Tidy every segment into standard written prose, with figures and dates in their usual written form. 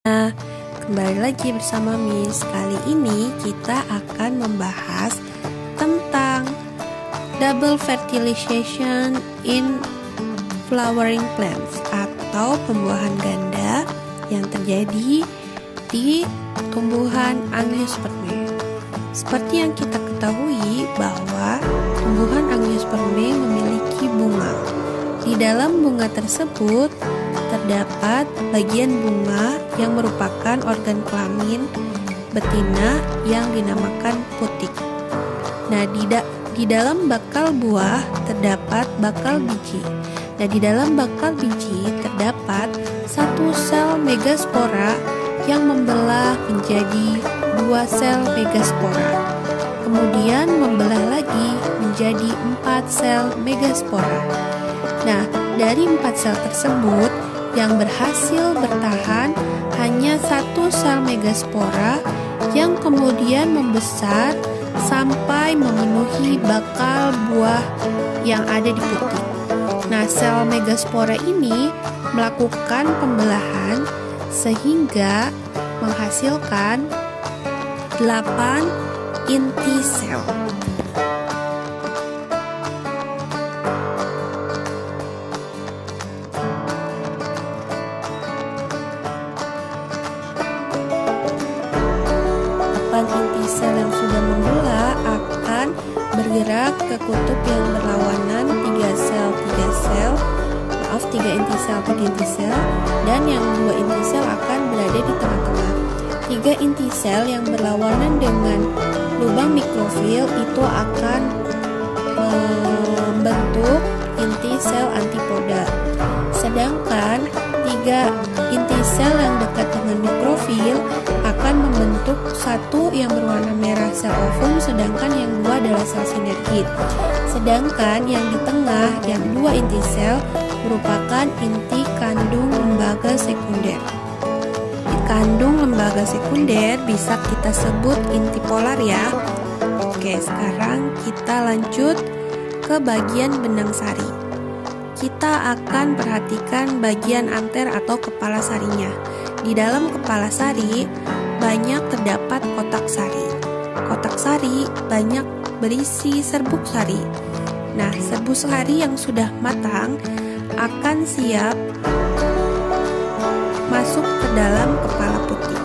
Nah, kembali lagi bersama Miss. Kali ini kita akan membahas tentang double fertilization in flowering plants atau pembuahan ganda yang terjadi di tumbuhan Angiospermae. Seperti yang kita ketahui bahwa tumbuhan Angiospermae memiliki bunga. Di dalam bunga tersebut terdapat bagian bunga yang merupakan organ kelamin betina yang dinamakan putik. Nah, di dalam bakal buah terdapat bakal biji. Nah, di dalam bakal biji terdapat satu sel megaspora yang membelah menjadi dua sel megaspora. Kemudian membelah lagi menjadi 4 sel megaspora. Nah, dari 4 sel tersebut yang berhasil bertahan hanya satu sel megaspora yang kemudian membesar sampai memenuhi bakal buah yang ada di putik. Nah, sel megaspora ini melakukan pembelahan sehingga menghasilkan 8 inti sel. Inti sel yang sudah membelah akan bergerak ke kutub yang berlawanan 3 inti sel, dan yang 2 inti sel akan berada di tengah-tengah. 3 inti sel yang berlawanan dengan lubang mikrofil itu akan membentuk inti sel antipoda. Sedangkan 3 inti sel yang dekat dengan mikrofil akan membentuk satu yang berwarna merah sel ovum, sedangkan yang 2 adalah sel sinergit. Sedangkan yang di tengah, yang 2 inti sel merupakan inti kandung lembaga sekunder. Kandung lembaga sekunder bisa kita sebut inti polar ya. Oke, sekarang kita lanjut ke bagian benang sari. Kita akan perhatikan bagian anter atau kepala sarinya. Di dalam kepala sari banyak terdapat kotak sari. Kotak sari banyak berisi serbuk sari. Nah, serbuk sari yang sudah matang akan siap masuk ke dalam kepala putik.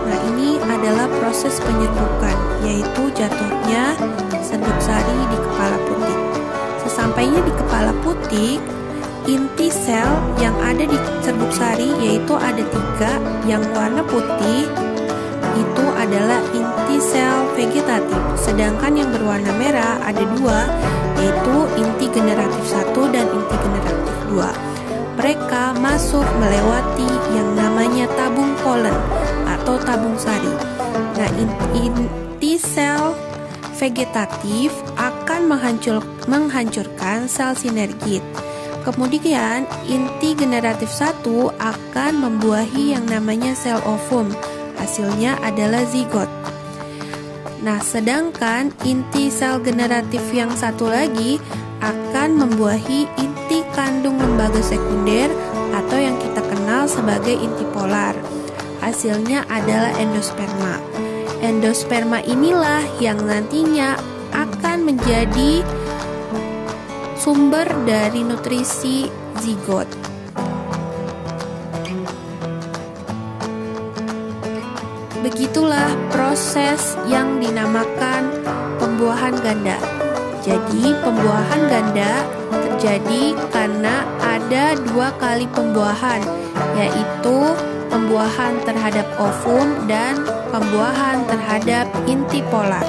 Nah, ini adalah proses penyerbukan, yaitu jatuhnya serbuk sari di kepala putik. Sesampainya di kepala putik, inti sel yang ada di serbuk sari yaitu ada 3. Yang warna putih itu adalah inti sel vegetatif, sedangkan yang berwarna merah ada 2, yaitu inti generatif 1 dan inti generatif 2. Mereka masuk melewati yang namanya tabung polen atau tabung sari. Nah, inti sel vegetatif akan menghancurkan sel sinergit. Kemudian inti generatif 1 akan membuahi yang namanya sel ovum. Hasilnya adalah zigot. Nah, sedangkan inti sel generatif yang satu lagi akan membuahi inti kandung lembaga sekunder atau yang kita kenal sebagai inti polar. Hasilnya adalah endosperma. Endosperma inilah yang nantinya akan menjadi sumber dari nutrisi zigot. Begitulah proses yang dinamakan pembuahan ganda. Jadi, pembuahan ganda terjadi karena ada 2 kali pembuahan, yaitu pembuahan terhadap ovum dan pembuahan terhadap inti polar.